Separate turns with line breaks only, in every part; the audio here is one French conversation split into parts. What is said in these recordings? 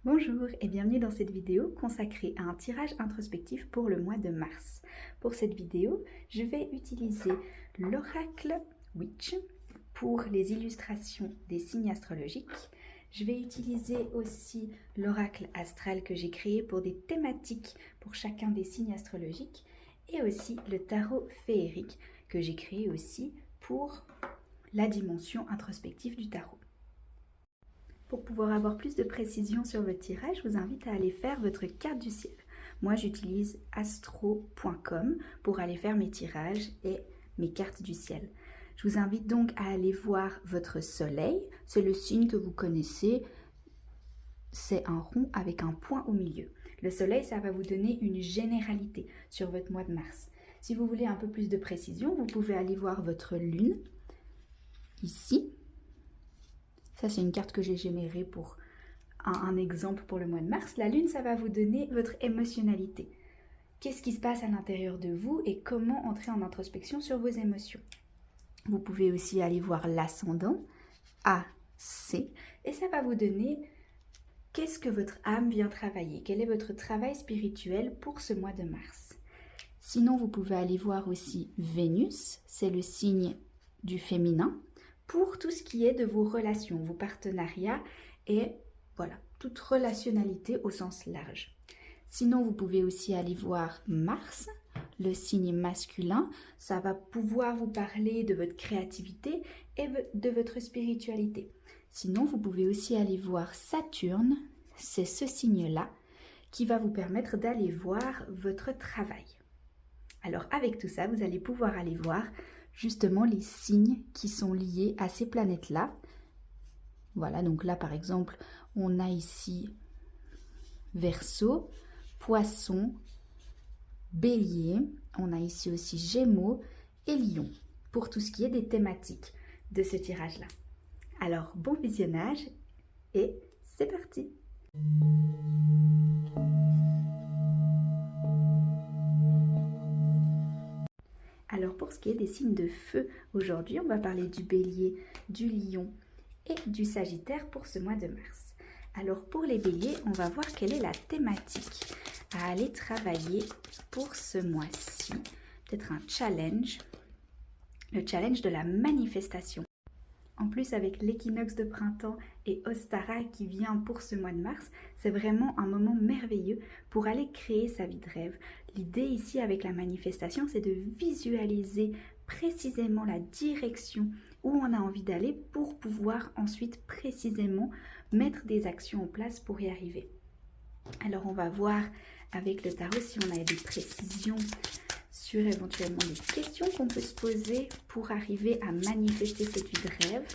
Bonjour et bienvenue dans cette vidéo consacrée à un tirage introspectif pour le mois de mars. Pour cette vidéo, je vais utiliser l'oracle Witch pour les illustrations des signes astrologiques. Je vais utiliser aussi l'oracle astral que j'ai créé pour des thématiques pour chacun des signes astrologiques et aussi le tarot féerique que j'ai créé aussi pour la dimension introspective du tarot. Pour pouvoir avoir plus de précision sur votre tirage, je vous invite à aller faire votre carte du ciel. Moi, j'utilise astro.com pour aller faire mes tirages et mes cartes du ciel. Je vous invite donc à aller voir votre soleil. C'est le signe que vous connaissez. C'est un rond avec un point au milieu. Le soleil, ça va vous donner une généralité sur votre mois de mars. Si vous voulez un peu plus de précision, vous pouvez aller voir votre lune, ici. Ça, c'est une carte que j'ai générée pour un exemple pour le mois de mars. La lune, ça va vous donner votre émotionnalité. Qu'est-ce qui se passe à l'intérieur de vous et comment entrer en introspection sur vos émotions. Vous pouvez aussi aller voir l'ascendant, AC, et ça va vous donner qu'est-ce que votre âme vient travailler, quel est votre travail spirituel pour ce mois de mars. Sinon, vous pouvez aller voir aussi Vénus, c'est le signe du féminin, pour tout ce qui est de vos relations, vos partenariats et voilà, toute relationnalité au sens large. Sinon, vous pouvez aussi aller voir Mars, le signe masculin. Ça va pouvoir vous parler de votre créativité et de votre spiritualité. Sinon, vous pouvez aussi aller voir Saturne, c'est ce signe-là qui va vous permettre d'aller voir votre travail. Alors avec tout ça, vous allez pouvoir aller voir justement les signes qui sont liés à ces planètes-là. Voilà, donc là par exemple, on a ici Verseau, Poisson, Bélier, on a ici aussi Gémeaux et Lion, pour tout ce qui est des thématiques de ce tirage-là. Alors bon visionnage et c'est parti! Alors pour ce qui est des signes de feu, aujourd'hui on va parler du Bélier, du Lion et du Sagittaire pour ce mois de mars. Alors pour les Béliers, on va voir quelle est la thématique à aller travailler pour ce mois-ci. Peut-être un challenge, le challenge de la manifestation. En plus, avec l'équinoxe de printemps et Ostara qui vient pour ce mois de mars, c'est vraiment un moment merveilleux pour aller créer sa vie de rêve. L'idée ici avec la manifestation, c'est de visualiser précisément la direction où on a envie d'aller pour pouvoir ensuite précisément mettre des actions en place pour y arriver. Alors on va voir avec le tarot si on a des précisions sur éventuellement des questions qu'on peut se poser pour arriver à manifester cette vie de rêve.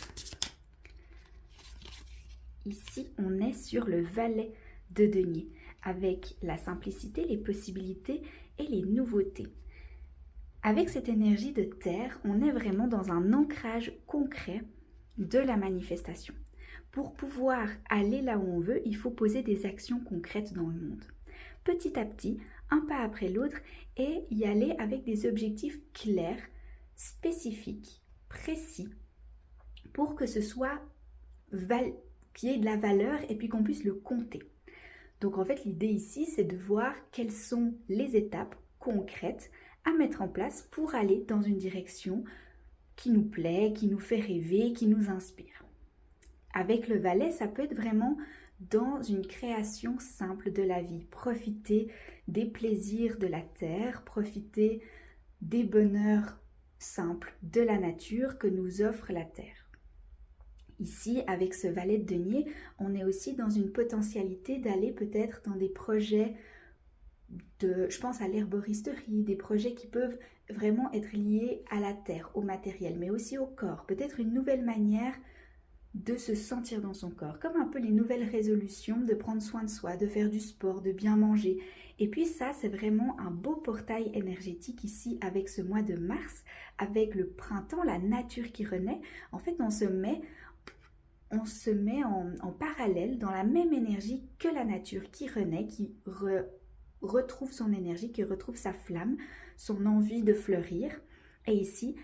Ici, on est sur le valet de denier, avec la simplicité, les possibilités et les nouveautés. Avec cette énergie de terre, on est vraiment dans un ancrage concret de la manifestation. Pour pouvoir aller là où on veut, il faut poser des actions concrètes dans le monde. Petit à petit, un pas après l'autre, et y aller avec des objectifs clairs, spécifiques, précis, pour que ce soit qu'il y ait de la valeur et puis qu'on puisse le compter. Donc en fait, l'idée ici, c'est de voir quelles sont les étapes concrètes à mettre en place pour aller dans une direction qui nous plaît, qui nous fait rêver, qui nous inspire. Avec le valet, ça peut être vraiment dans une création simple de la vie, profiter des plaisirs de la terre, profiter des bonheurs simples de la nature que nous offre la terre. Ici, avec ce valet de denier, on est aussi dans une potentialité d'aller peut-être dans des projets je pense à l'herboristerie, des projets qui peuvent vraiment être liés à la terre, au matériel, mais aussi au corps. Peut-être une nouvelle manière de se sentir dans son corps, comme un peu les nouvelles résolutions de prendre soin de soi, de faire du sport, de bien manger. Et puis ça, c'est vraiment un beau portail énergétique ici avec ce mois de mars, avec le printemps, la nature qui renaît. En fait, on se met en parallèle dans la même énergie que la nature qui renaît, qui retrouve son énergie, qui retrouve sa flamme, son envie de fleurir. Et ici,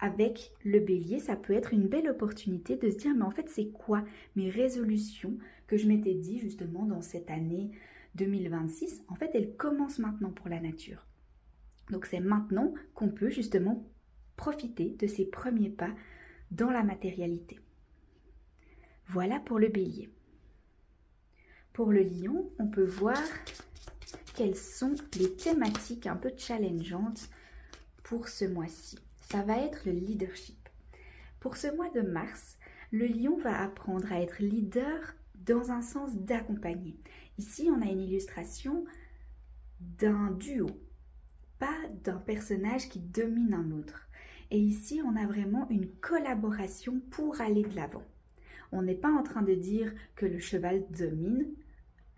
avec le bélier, ça peut être une belle opportunité de se dire, mais en fait, c'est quoi mes résolutions que je m'étais dit justement dans cette année 2026? En fait, elles commencent maintenant pour la nature. Donc, c'est maintenant qu'on peut justement profiter de ces premiers pas dans la matérialité. Voilà pour le bélier. Pour le lion, on peut voir quelles sont les thématiques un peu challengeantes pour ce mois-ci. Ça va être le leadership. Pour ce mois de mars, le lion va apprendre à être leader dans un sens d'accompagner. Ici, on a une illustration d'un duo, pas d'un personnage qui domine un autre. Et ici, on a vraiment une collaboration pour aller de l'avant. On n'est pas en train de dire que le cheval domine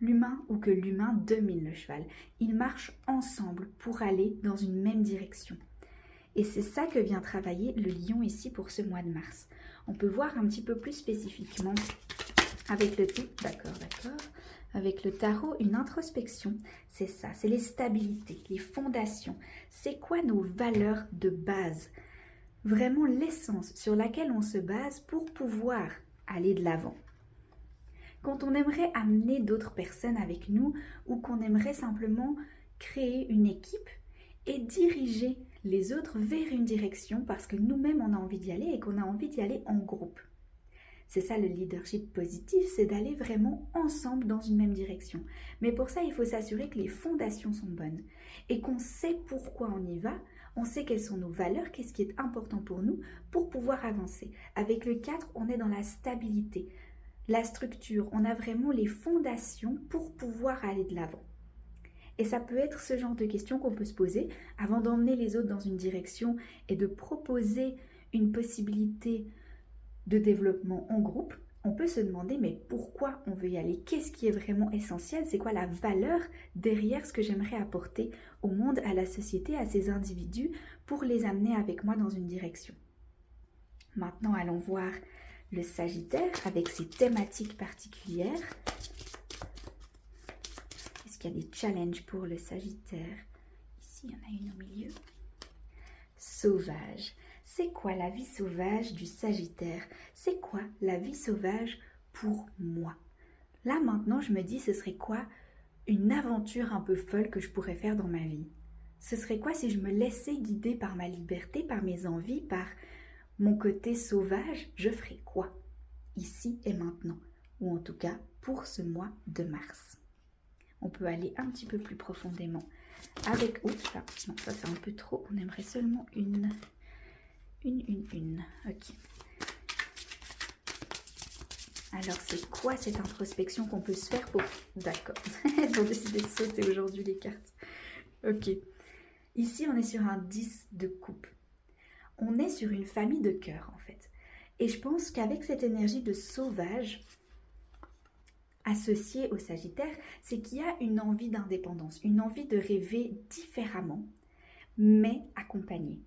l'humain ou que l'humain domine le cheval. Ils marchent ensemble pour aller dans une même direction. Et c'est ça que vient travailler le lion ici pour ce mois de mars. On peut voir un petit peu plus spécifiquement avec le avec le tarot, une introspection. C'est ça, c'est les stabilités, les fondations. C'est quoi nos valeurs de base? Vraiment l'essence sur laquelle on se base pour pouvoir aller de l'avant. Quand on aimerait amener d'autres personnes avec nous ou qu'on aimerait simplement créer une équipe et diriger les autres vers une direction parce que nous-mêmes on a envie d'y aller et qu'on a envie d'y aller en groupe. C'est ça le leadership positif, c'est d'aller vraiment ensemble dans une même direction. Mais pour ça, il faut s'assurer que les fondations sont bonnes et qu'on sait pourquoi on y va, on sait quelles sont nos valeurs, qu'est-ce qui est important pour nous pour pouvoir avancer. Avec le 4, on est dans la stabilité, la structure, on a vraiment les fondations pour pouvoir aller de l'avant. Et ça peut être ce genre de questions qu'on peut se poser avant d'emmener les autres dans une direction et de proposer une possibilité de développement en groupe. On peut se demander mais pourquoi on veut y aller? Qu'est-ce qui est vraiment essentiel? C'est quoi la valeur derrière ce que j'aimerais apporter au monde, à la société, à ces individus pour les amener avec moi dans une direction? Maintenant, allons voir le Sagittaire avec ses thématiques particulières. Est-ce qu'il y a des challenges pour le Sagittaire? Ici, il y en a une au milieu. Sauvage. C'est quoi la vie sauvage du Sagittaire? C'est quoi la vie sauvage pour moi? Là, maintenant, je me dis, ce serait quoi une aventure un peu folle que je pourrais faire dans ma vie? Ce serait quoi si je me laissais guider par ma liberté, par mes envies, par mon côté sauvage? Je ferais quoi? Ici et maintenant. Ou en tout cas, pour ce mois de mars. On peut aller un petit peu plus profondément avec... Oups, là, non, ça c'est un peu trop. On aimerait seulement une. Ok. Alors, c'est quoi cette introspection qu'on peut se faire pour... D'accord. Elles ont décidé de sauter aujourd'hui les cartes. Ok. Ici, on est sur un 10 de coupe. On est sur une famille de cœur, en fait. Et je pense qu'avec cette énergie de sauvage associée au Sagittaire, c'est qu'il y a une envie d'indépendance, une envie de rêver différemment, mais accompagnée.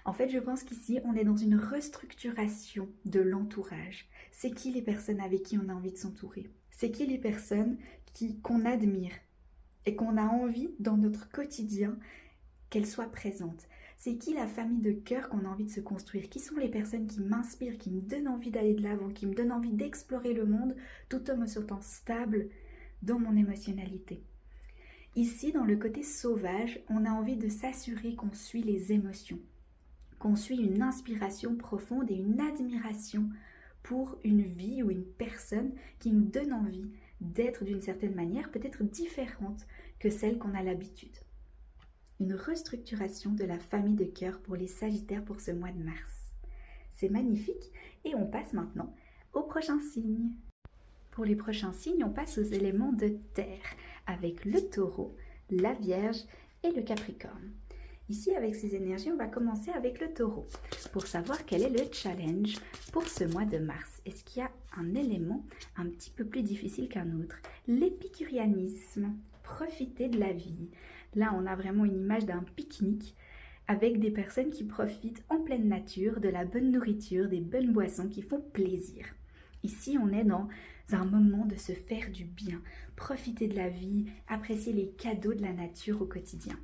En fait, je pense qu'ici, on est dans une restructuration de l'entourage. C'est qui les personnes avec qui on a envie de s'entourer? C'est qui les personnes qu'on admire et qu'on a envie dans notre quotidien qu'elles soient présentes? C'est qui la famille de cœur qu'on a envie de se construire? Qui sont les personnes qui m'inspirent, qui me donnent envie d'aller de l'avant, qui me donnent envie d'explorer le monde tout en me sentant stable dans mon émotionnalité? Ici, dans le côté sauvage, on a envie de s'assurer qu'on suit les émotions, qu'on suit une inspiration profonde et une admiration pour une vie ou une personne qui nous donne envie d'être d'une certaine manière, peut-être différente que celle qu'on a l'habitude. Une restructuration de la famille de cœur pour les Sagittaires pour ce mois de mars. C'est magnifique et on passe maintenant au prochain signe. Pour les prochains signes, on passe aux éléments de terre avec le Taureau, la Vierge et le Capricorne. Ici, avec ces énergies, on va commencer avec le Taureau pour savoir quel est le challenge pour ce mois de mars. Est-ce qu'il y a un élément un petit peu plus difficile qu'un autre? L'épicurianisme, profiter de la vie. Là, on a vraiment une image d'un pique-nique avec des personnes qui profitent en pleine nature de la bonne nourriture, des bonnes boissons qui font plaisir. Ici, on est dans un moment de se faire du bien, profiter de la vie, apprécier les cadeaux de la nature au quotidien.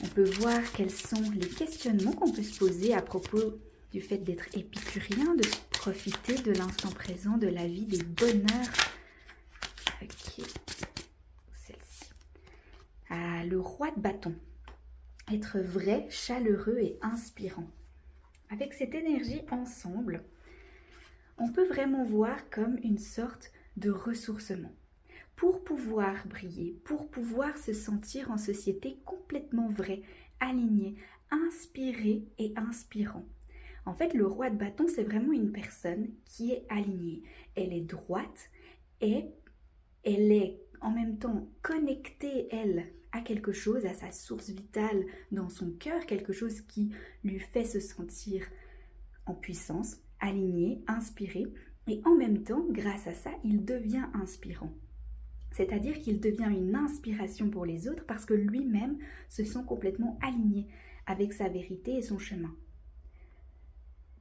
On peut voir quels sont les questionnements qu'on peut se poser à propos du fait d'être épicurien, de profiter de l'instant présent, de la vie, des bonheurs. Ok, celle-ci. Ah, le roi de bâton. Être vrai, chaleureux et inspirant. Avec cette énergie ensemble, on peut vraiment voir comme une sorte de ressourcement. Pour pouvoir briller, pour pouvoir se sentir en société complètement vrai, aligné, inspiré et inspirant. En fait, le roi de bâton, c'est vraiment une personne qui est alignée. Elle est droite et elle est en même temps connectée, elle, à quelque chose, à sa source vitale dans son cœur, quelque chose qui lui fait se sentir en puissance, aligné, inspiré. Et en même temps, grâce à ça, il devient inspirant. C'est-à-dire qu'il devient une inspiration pour les autres parce que lui-même se sent complètement aligné avec sa vérité et son chemin.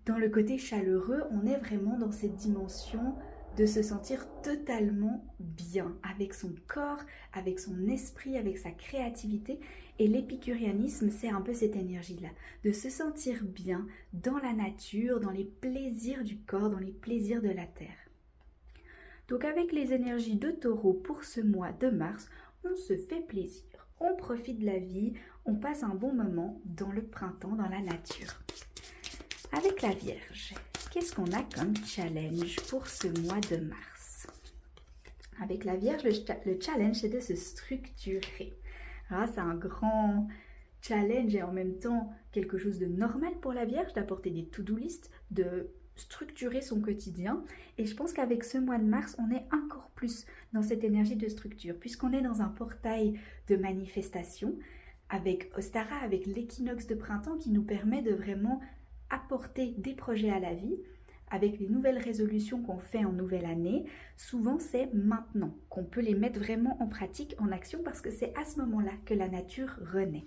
Dans le côté chaleureux, on est vraiment dans cette dimension de se sentir totalement bien avec son corps, avec son esprit, avec sa créativité. Et l'épicurianisme, c'est un peu cette énergie-là, de se sentir bien dans la nature, dans les plaisirs du corps, dans les plaisirs de la terre. Donc avec les énergies de Taureau pour ce mois de mars, on se fait plaisir, on profite de la vie, on passe un bon moment dans le printemps, dans la nature. Avec la Vierge, qu'est-ce qu'on a comme challenge pour ce mois de mars? Avec la Vierge, le challenge, c'est de se structurer. Alors, c'est un grand challenge et en même temps quelque chose de normal pour la Vierge, d'apporter des to-do list, de structurer son quotidien. Et je pense qu'avec ce mois de mars, on est encore plus dans cette énergie de structure, puisqu'on est dans un portail de manifestation avec Ostara, avec l'équinoxe de printemps qui nous permet de vraiment apporter des projets à la vie. Avec les nouvelles résolutions qu'on fait en nouvelle année, souvent c'est maintenant qu'on peut les mettre vraiment en pratique, en action, parce que c'est à ce moment-là que la nature renaît.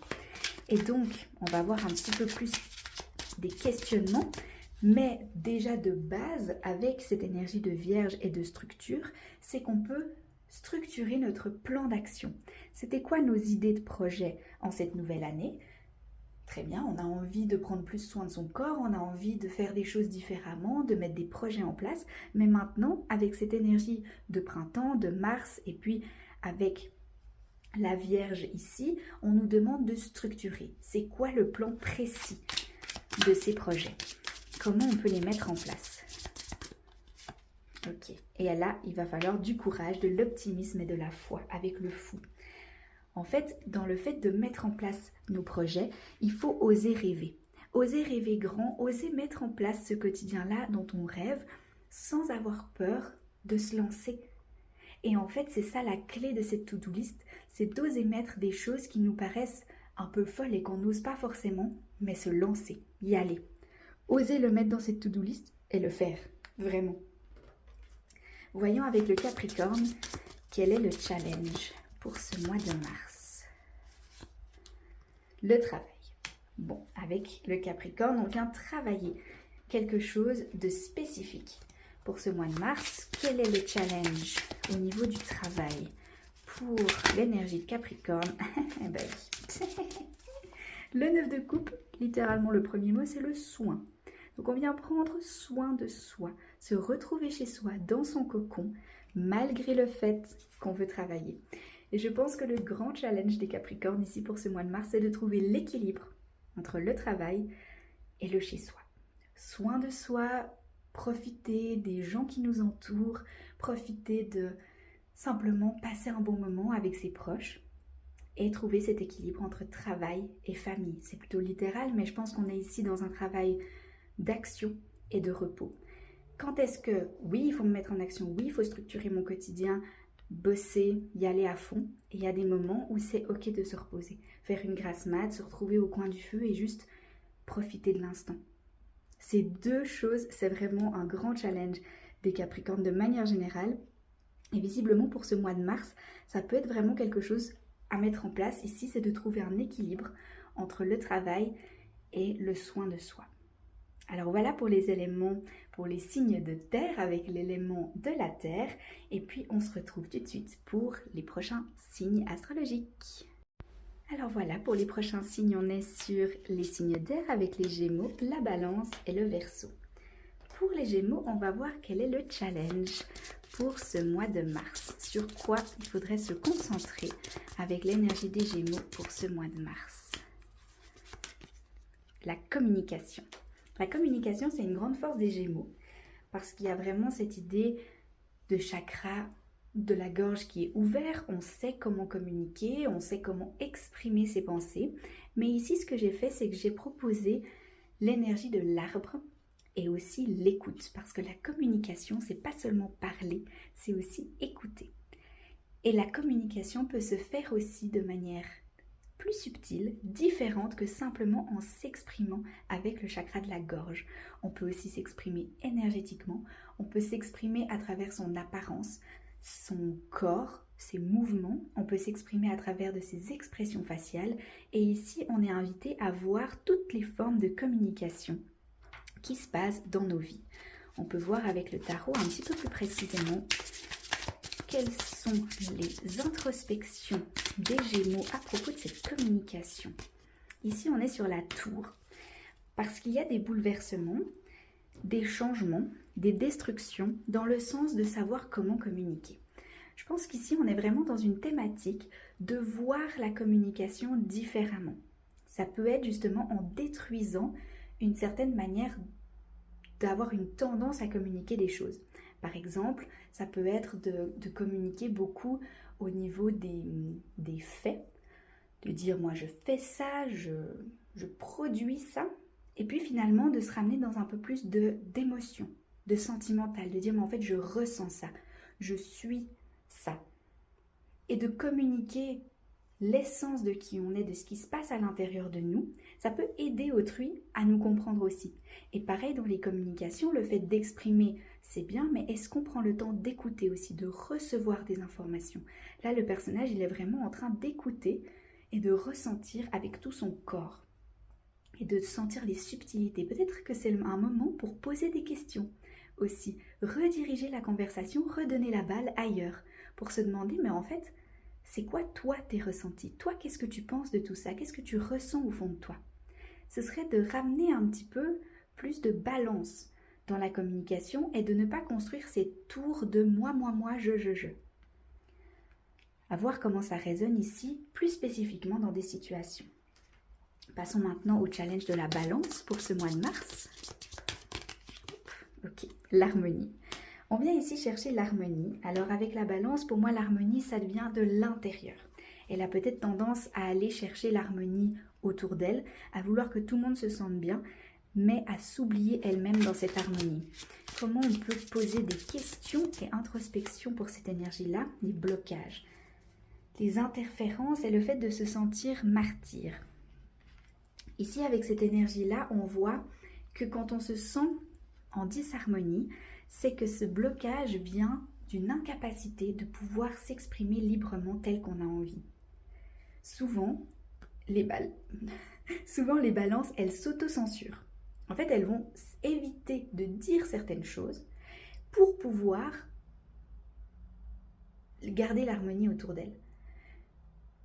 Et donc, on va voir un petit peu plus des questionnements, mais déjà de base, avec cette énergie de Vierge et de structure, c'est qu'on peut structurer notre plan d'action. C'était quoi nos idées de projet en cette nouvelle année? Très bien, on a envie de prendre plus soin de son corps, on a envie de faire des choses différemment, de mettre des projets en place. Mais maintenant, avec cette énergie de printemps, de mars, et puis avec la Vierge ici, on nous demande de structurer. C'est quoi le plan précis de ces projets? Comment on peut les mettre en place? Ok, et là, il va falloir du courage, de l'optimisme et de la foi avec le fou. En fait, dans le fait de mettre en place nos projets, il faut oser rêver. Oser rêver grand, oser mettre en place ce quotidien-là dont on rêve sans avoir peur de se lancer. Et en fait, c'est ça la clé de cette to-do list, c'est d'oser mettre des choses qui nous paraissent un peu folles et qu'on n'ose pas forcément, mais se lancer, y aller. Oser le mettre dans cette to-do list et le faire, vraiment. Voyons avec le Capricorne, quel est le challenge pour ce mois de mars? Le travail. Bon, avec le Capricorne, on vient travailler quelque chose de spécifique. Pour ce mois de mars, quel est le challenge au niveau du travail pour l'énergie de Capricorne? Ben oui. Le 9 de coupe, littéralement le premier mot, c'est le soin. Donc on vient prendre soin de soi, se retrouver chez soi, dans son cocon, malgré le fait qu'on veut travailler. Et je pense que le grand challenge des Capricornes ici pour ce mois de mars, c'est de trouver l'équilibre entre le travail et le chez-soi. Soin de soi, profiter des gens qui nous entourent, profiter de simplement passer un bon moment avec ses proches et trouver cet équilibre entre travail et famille. C'est plutôt littéral, mais je pense qu'on est ici dans un travail d'action et de repos. Quand est-ce que, oui, il faut me mettre en action, oui, il faut structurer mon quotidien, bosser, y aller à fond. Et il y a des moments où c'est ok de se reposer, faire une grasse mat, se retrouver au coin du feu et juste profiter de l'instant. Ces deux choses, c'est vraiment un grand challenge des Capricornes de manière générale. Et visiblement pour ce mois de mars, ça peut être vraiment quelque chose à mettre en place. Ici, c'est de trouver un équilibre entre le travail et le soin de soi. Alors voilà pour les éléments, pour les signes de terre avec l'élément de la terre. Et puis on se retrouve tout de suite pour les prochains signes astrologiques. Alors voilà, pour les prochains signes, on est sur les signes d'air avec les Gémeaux, la Balance et le Verseau. Pour les Gémeaux, on va voir quel est le challenge pour ce mois de mars. Sur quoi il faudrait se concentrer avec l'énergie des Gémeaux pour ce mois de mars. La communication. La communication, c'est une grande force des Gémeaux parce qu'il y a vraiment cette idée de chakra de la gorge qui est ouvert, on sait comment communiquer, on sait comment exprimer ses pensées. Mais ici, ce que j'ai fait, c'est que j'ai proposé l'énergie de l'arbre et aussi l'écoute. Parce que la communication, c'est pas seulement parler, c'est aussi écouter. Et la communication peut se faire aussi de manière plus subtile, différente que simplement en s'exprimant avec le chakra de la gorge. On peut aussi s'exprimer énergétiquement, on peut s'exprimer à travers son apparence, son corps, ses mouvements, on peut s'exprimer à travers de ses expressions faciales et ici on est invité à voir toutes les formes de communication qui se passent dans nos vies. On peut voir avec le tarot un petit peu plus précisément quelles sont les introspections des Gémeaux à propos de cette communication. Ici on est sur la tour parce qu'il y a des bouleversements, des changements, des destructions dans le sens de savoir comment communiquer. Je pense qu'ici, on est vraiment dans une thématique de voir la communication différemment. Ça peut être justement en détruisant une certaine manière d'avoir une tendance à communiquer des choses. Par exemple, ça peut être de communiquer beaucoup au niveau des faits, de dire moi je fais ça, je produis ça, et puis finalement de se ramener dans un peu plus d'émotion, de sentimental, de dire mais en fait je ressens ça, je suis ça. Et de communiquer l'essence de qui on est, de ce qui se passe à l'intérieur de nous, ça peut aider autrui à nous comprendre aussi. Et pareil dans les communications, le fait d'exprimer c'est bien, mais est-ce qu'on prend le temps d'écouter aussi, de recevoir des informations? Là le personnage il est vraiment en train d'écouter et de ressentir avec tout son corps. Et de sentir les subtilités. Peut-être que c'est un moment pour poser des questions aussi. Rediriger la conversation, redonner la balle ailleurs. Pour se demander, mais en fait, c'est quoi toi tes ressentis? Toi, qu'est-ce que tu penses de tout ça? Qu'est-ce que tu ressens au fond de toi? Ce serait de ramener un petit peu plus de balance dans la communication et de ne pas construire ces tours de moi, je. À voir comment ça résonne ici, plus spécifiquement dans des situations. Passons maintenant au challenge de la balance pour ce mois de mars. Ok, l'harmonie. On vient ici chercher l'harmonie. Alors avec la balance, pour moi l'harmonie, ça vient de l'intérieur. Elle a peut-être tendance à aller chercher l'harmonie autour d'elle, à vouloir que tout le monde se sente bien, mais à s'oublier elle-même dans cette harmonie. Comment on peut poser des questions et introspection pour cette énergie-là? Les blocages, les interférences et le fait de se sentir martyr. Ici, avec cette énergie-là, on voit que quand on se sent en disharmonie, c'est que ce blocage vient d'une incapacité de pouvoir s'exprimer librement tel qu'on a envie. Souvent, les balances, elles s'autocensurent. En fait, elles vont éviter de dire certaines choses pour pouvoir garder l'harmonie autour d'elles.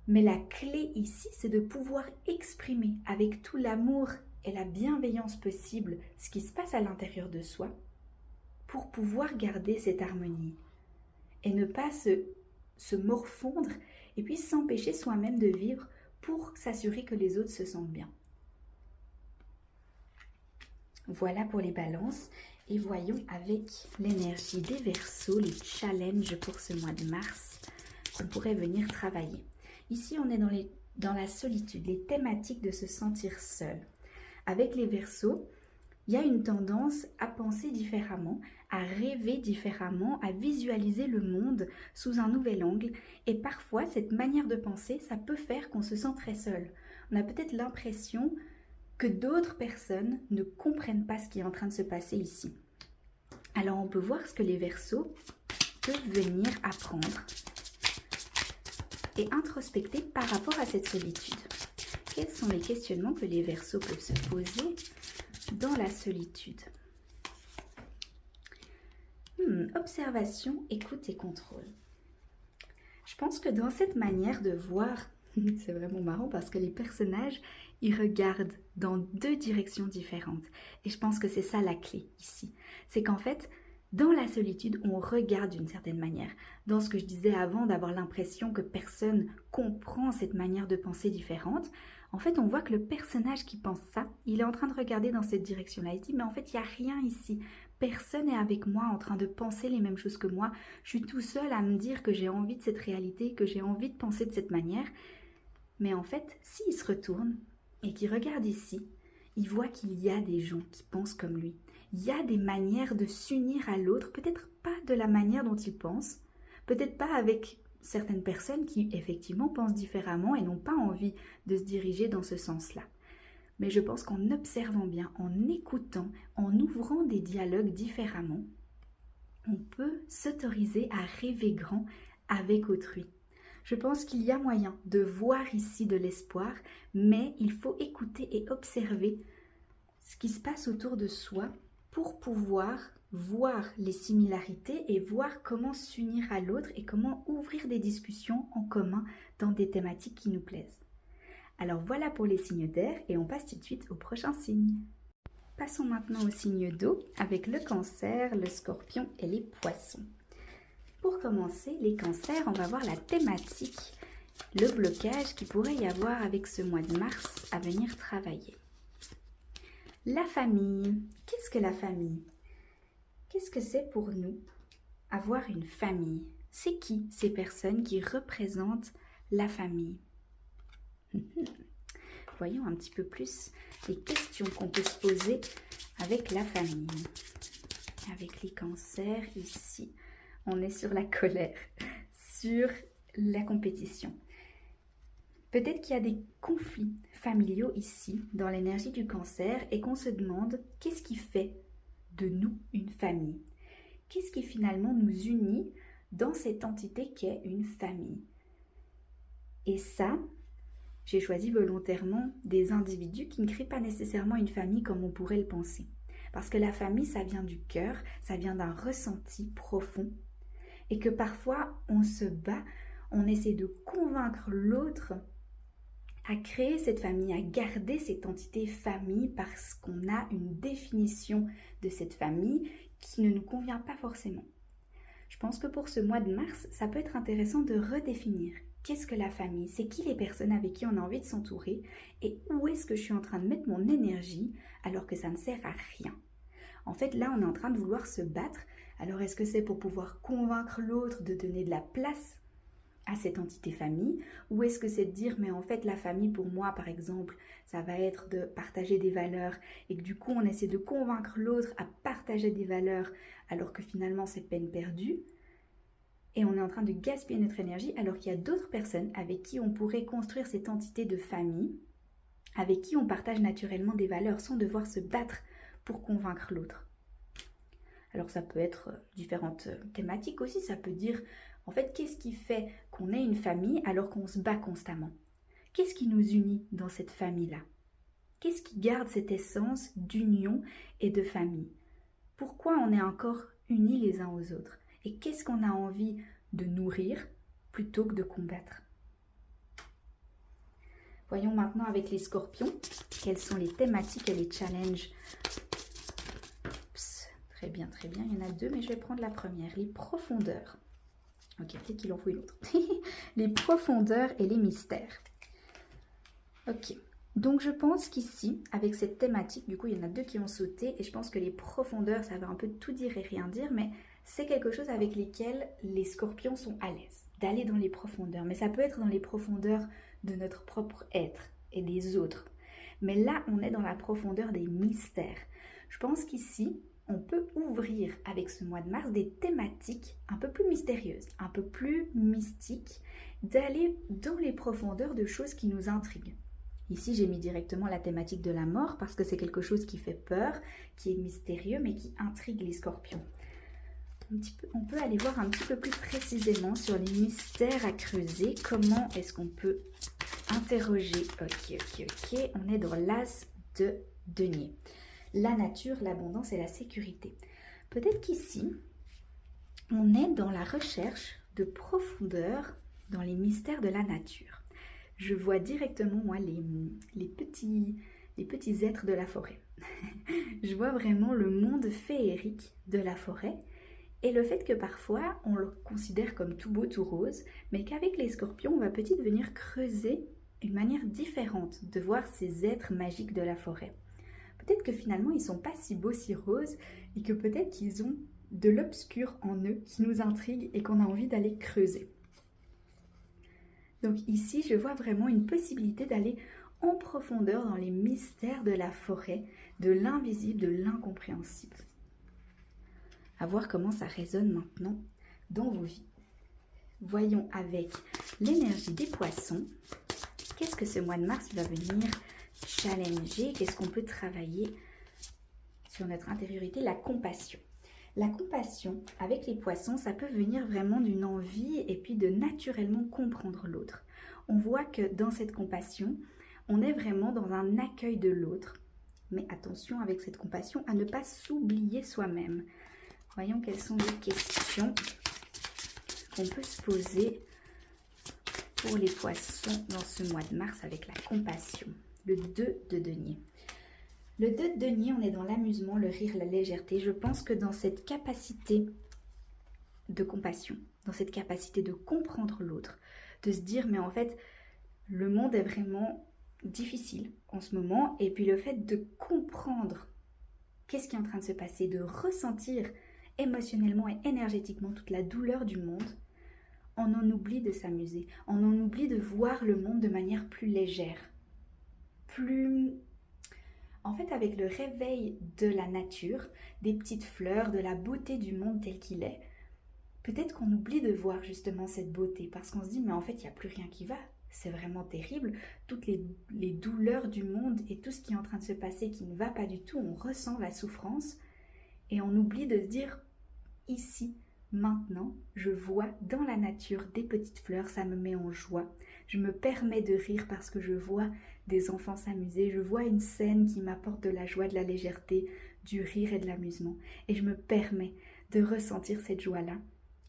Mais la clé ici, c'est de pouvoir exprimer avec tout l'amour et la bienveillance possible ce qui se passe à l'intérieur de soi pour pouvoir garder cette harmonie et ne pas se morfondre et puis s'empêcher soi-même de vivre pour s'assurer que les autres se sentent bien. Voilà pour les balances et voyons avec l'énergie des Verseaux les challenges pour ce mois de mars qu'on pourrait venir travailler. Ici, on est dans la solitude, les thématiques de se sentir seul. Avec les Verseaux, il y a une tendance à penser différemment, à rêver différemment, à visualiser le monde sous un nouvel angle. Et parfois, cette manière de penser, ça peut faire qu'on se sent très seul. On a peut-être l'impression que d'autres personnes ne comprennent pas ce qui est en train de se passer ici. Alors, on peut voir ce que les Verseaux peuvent venir apprendre et introspecter par rapport à cette solitude. Quels sont les questionnements que les Verseaux peuvent se poser dans la solitude? Observation, écoute et contrôle. Je pense que dans cette manière de voir C'est vraiment marrant parce que les personnages, ils regardent dans deux directions différentes. Et je pense que c'est ça la clé ici. C'est qu'en fait, dans la solitude, on regarde d'une certaine manière. Dans ce que je disais avant, d'avoir l'impression que personne comprend cette manière de penser différente, en fait, on voit que le personnage qui pense ça, il est en train de regarder dans cette direction-là. Il se dit, mais en fait, il n'y a rien ici. Personne n'est avec moi en train de penser les mêmes choses que moi. Je suis tout seul à me dire que j'ai envie de cette réalité, que j'ai envie de penser de cette manière. Mais en fait, s'il se retourne et qu'il regarde ici, il voit qu'il y a des gens qui pensent comme lui. Il y a des manières de s'unir à l'autre, peut-être pas de la manière dont il pense, peut-être pas avec certaines personnes qui effectivement pensent différemment et n'ont pas envie de se diriger dans ce sens-là. Mais je pense qu'en observant bien, en écoutant, en ouvrant des dialogues différemment, on peut s'autoriser à rêver grand avec autrui. Je pense qu'il y a moyen de voir ici de l'espoir, mais il faut écouter et observer ce qui se passe autour de soi pour pouvoir voir les similarités et voir comment s'unir à l'autre et comment ouvrir des discussions en commun dans des thématiques qui nous plaisent. Alors voilà pour les signes d'air et on passe tout de suite au prochain signe. Passons maintenant aux signes d'eau avec le Cancer, le Scorpion et les Poissons. Pour commencer, les cancers, on va voir la thématique, le blocage qu'il pourrait y avoir avec ce mois de mars à venir travailler. La famille. Qu'est-ce que la famille? Qu'est-ce que c'est pour nous avoir une famille? C'est qui ces personnes qui représentent la famille? Voyons un petit peu plus les questions qu'on peut se poser avec la famille. Avec les cancers, ici, on est sur la colère, sur la compétition. Peut-être qu'il y a des conflits familiaux ici, dans l'énergie du cancer, et qu'on se demande qu'est-ce qui fait de nous une famille? Qu'est-ce qui finalement nous unit dans cette entité qu'est une famille? Et ça, j'ai choisi volontairement des individus qui ne créent pas nécessairement une famille comme on pourrait le penser. Parce que la famille, ça vient du cœur, ça vient d'un ressenti profond. Et que parfois, on se bat, on essaie de convaincre l'autre à créer cette famille, à garder cette entité famille parce qu'on a une définition de cette famille qui ne nous convient pas forcément. Je pense que pour ce mois de mars, ça peut être intéressant de redéfinir. Qu'est-ce que la famille? C'est qui les personnes avec qui on a envie de s'entourer? Et où est-ce que je suis en train de mettre mon énergie alors que ça ne sert à rien? En fait, là, on est en train de vouloir se battre. Alors, est-ce que c'est pour pouvoir convaincre l'autre de donner de la place à cette entité famille? Ou est-ce que c'est de dire, mais en fait, la famille, pour moi, par exemple, ça va être de partager des valeurs et que du coup, on essaie de convaincre l'autre à partager des valeurs alors que finalement, c'est peine perdue. Et on est en train de gaspiller notre énergie alors qu'il y a d'autres personnes avec qui on pourrait construire cette entité de famille, avec qui on partage naturellement des valeurs sans devoir se battre pour convaincre l'autre. Alors ça peut être différentes thématiques aussi, ça peut dire en fait qu'est-ce qui fait qu'on est une famille alors qu'on se bat constamment? Qu'est-ce qui nous unit dans cette famille-là? Qu'est-ce qui garde cette essence d'union et de famille? Pourquoi on est encore unis les uns aux autres? Et qu'est-ce qu'on a envie de nourrir plutôt que de combattre? Voyons maintenant avec les scorpions, quelles sont les thématiques et les challenges. Très bien, il y en a deux, mais je vais prendre la première, les profondeurs. Ok, peut-être qu'il en faut une autre. Les profondeurs et les mystères. Ok, donc je pense qu'ici, avec cette thématique, du coup, il y en a deux qui ont sauté, et je pense que les profondeurs, ça veut un peu tout dire et rien dire, mais c'est quelque chose avec lesquels les scorpions sont à l'aise, d'aller dans les profondeurs. Mais ça peut être dans les profondeurs de notre propre être et des autres. Mais là, on est dans la profondeur des mystères. Je pense qu'ici, on peut ouvrir avec ce mois de mars des thématiques un peu plus mystérieuses, un peu plus mystiques, d'aller dans les profondeurs de choses qui nous intriguent. Ici, j'ai mis directement la thématique de la mort parce que c'est quelque chose qui fait peur, qui est mystérieux, mais qui intrigue les scorpions. On peut aller voir un petit peu plus précisément sur les mystères à creuser. Comment est-ce qu'on peut interroger? Ok. On est dans l'as de denier. La nature, l'abondance et la sécurité. Peut-être qu'ici, on est dans la recherche de profondeur dans les mystères de la nature. je vois directement moi les petits êtres de la forêt. Je vois vraiment le monde féerique de la forêt et le fait que parfois on le considère comme tout beau, tout rose, mais qu'avec les scorpions, on va peut-être venir creuser une manière différente de voir ces êtres magiques de la forêt. Peut-être que finalement ils ne sont pas si beaux, si roses et que peut-être qu'ils ont de l'obscur en eux qui nous intrigue et qu'on a envie d'aller creuser. Donc ici, je vois vraiment une possibilité d'aller en profondeur dans les mystères de la forêt, de l'invisible, de l'incompréhensible. À voir comment ça résonne maintenant dans vos vies. Voyons avec l'énergie des poissons, qu'est-ce que ce mois de mars va venir challenger, qu'est-ce qu'on peut travailler sur notre intériorité, la compassion. La compassion avec les poissons, ça peut venir vraiment d'une envie et puis de naturellement comprendre l'autre. On voit que dans cette compassion, on est vraiment dans un accueil de l'autre. Mais attention avec cette compassion à ne pas s'oublier soi-même. Voyons quelles sont les questions qu'on peut se poser pour les poissons dans ce mois de mars avec la compassion. Le 2 de denier. Le 2 de denier, on est dans l'amusement, le rire, la légèreté. Je pense que dans cette capacité de compassion, dans cette capacité de comprendre l'autre, de se dire, mais en fait, le monde est vraiment difficile en ce moment. Et puis le fait de comprendre qu'est-ce qui est en train de se passer, de ressentir émotionnellement et énergétiquement toute la douleur du monde, on en oublie de s'amuser, on en oublie de voir le monde de manière plus légère, En fait, avec le réveil de la nature, des petites fleurs, de la beauté du monde tel qu'il est, peut-être qu'on oublie de voir justement cette beauté parce qu'on se dit mais en fait il n'y a plus rien qui va, c'est vraiment terrible, toutes les douleurs du monde et tout ce qui est en train de se passer qui ne va pas du tout, on ressent la souffrance et on oublie de se dire ici, maintenant, je vois dans la nature des petites fleurs, ça me met en joie, je me permets de rire parce que je vois des enfants s'amuser, je vois une scène qui m'apporte de la joie, de la légèreté, du rire et de l'amusement et je me permets de ressentir cette joie-là,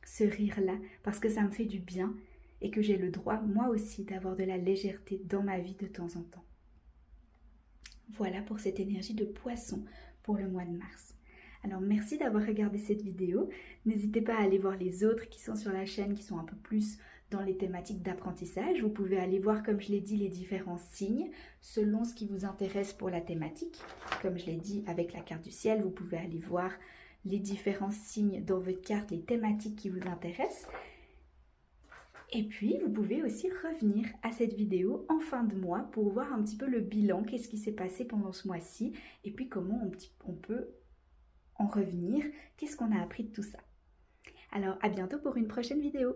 ce rire-là, parce que ça me fait du bien et que j'ai le droit, moi aussi, d'avoir de la légèreté dans ma vie de temps en temps. Voilà pour cette énergie de poisson pour le mois de mars. Alors merci d'avoir regardé cette vidéo. N'hésitez pas à aller voir les autres qui sont sur la chaîne, qui sont un peu plus dans les thématiques d'apprentissage. Vous pouvez aller voir, comme je l'ai dit, les différents signes selon ce qui vous intéresse pour la thématique. Comme je l'ai dit avec la carte du ciel, vous pouvez aller voir les différents signes dans votre carte, les thématiques qui vous intéressent. Et puis, vous pouvez aussi revenir à cette vidéo en fin de mois pour voir un petit peu le bilan, qu'est-ce qui s'est passé pendant ce mois-ci, et puis comment on peut en revenir, qu'est-ce qu'on a appris de tout ça. Alors, à bientôt pour une prochaine vidéo.